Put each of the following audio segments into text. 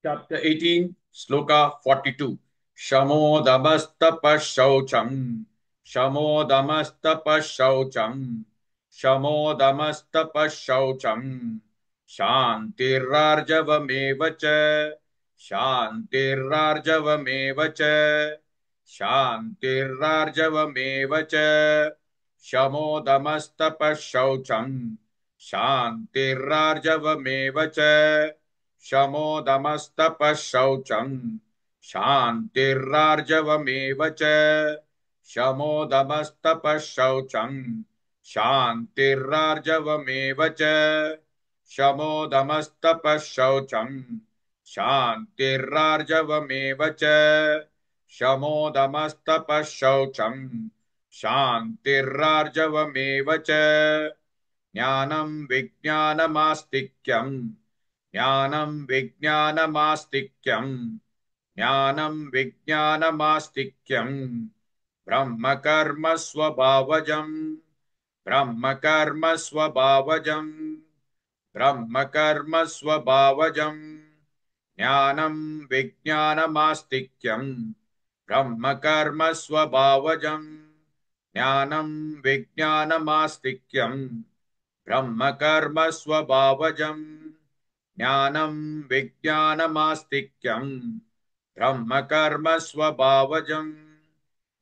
Chapter 18, Sloka 42. Shamodamastapashaucham. Shamodamastapashaucham. Shamodamastapashaucham. Shantirarjavamevacha. Shantirarjavamevacha. Shantirarjavamevacha. Shamodamastapashaucham. Shantirarjavamevacha. शमोदमस्तपः शान्तिर्रार्जवमेव च शमोदमस्तपः शान्तिर्रार्जवमेव च शमोदमस्तपः शान्तिर्रार्जवमेव च शमोदमस्तपः शान्तिर्रार्जवमेव च ज्ञानं विज्ञानमास्तिक्यम् ज्ञानं विज्ञानमास्तिक्यम् ज्ञानं विज्ञानमास्तिक्यम् ब्रह्मकर्म स्वभावजम् ब्रह्मकर्म स्वभावजम् ब्रह्मकर्म स्वभावजम् ज्ञानं विज्ञानमास्तिक्यम् ब्रह्मकर्म स्वभावजम् ज्ञानं विज्ञानमास्तिक्यम् ब्रह्मकर्म स्वभावजम् ज्ञानं विज्ञानमास्तिक्यम् ब्रह्मकर्म स्वभावजम्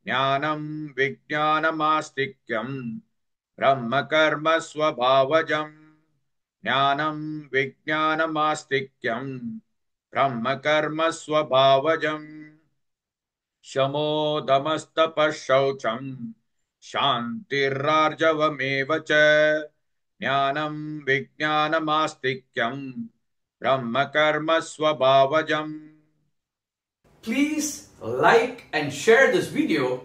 ज्ञानं विज्ञानमास्तिक्यम् ब्रह्मकर्म स्वभावजम् ज्ञानं विज्ञानमास्तिक्यम् ब्रह्मकर्म स्वभावजम् शमोदमस्तपः शान्तिर्रार्जवमेव च ज्ञानं विज्ञानमास्तिक्यम् ब्रह्मकर्म स्वभावजम्. Please like and share this video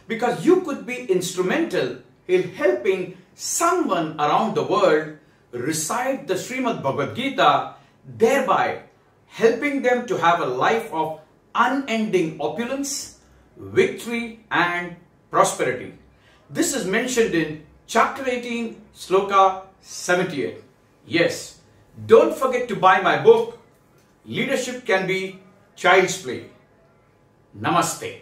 because you could be instrumental in helping someone around the world recite the Srimad Bhagavad Gita, thereby helping them to have a life of unending opulence, victory and prosperity. This is mentioned in chapter 18, Sloka 78. Yes, don't forget to buy my book, Leadership Can Be Child's Play. Namaste.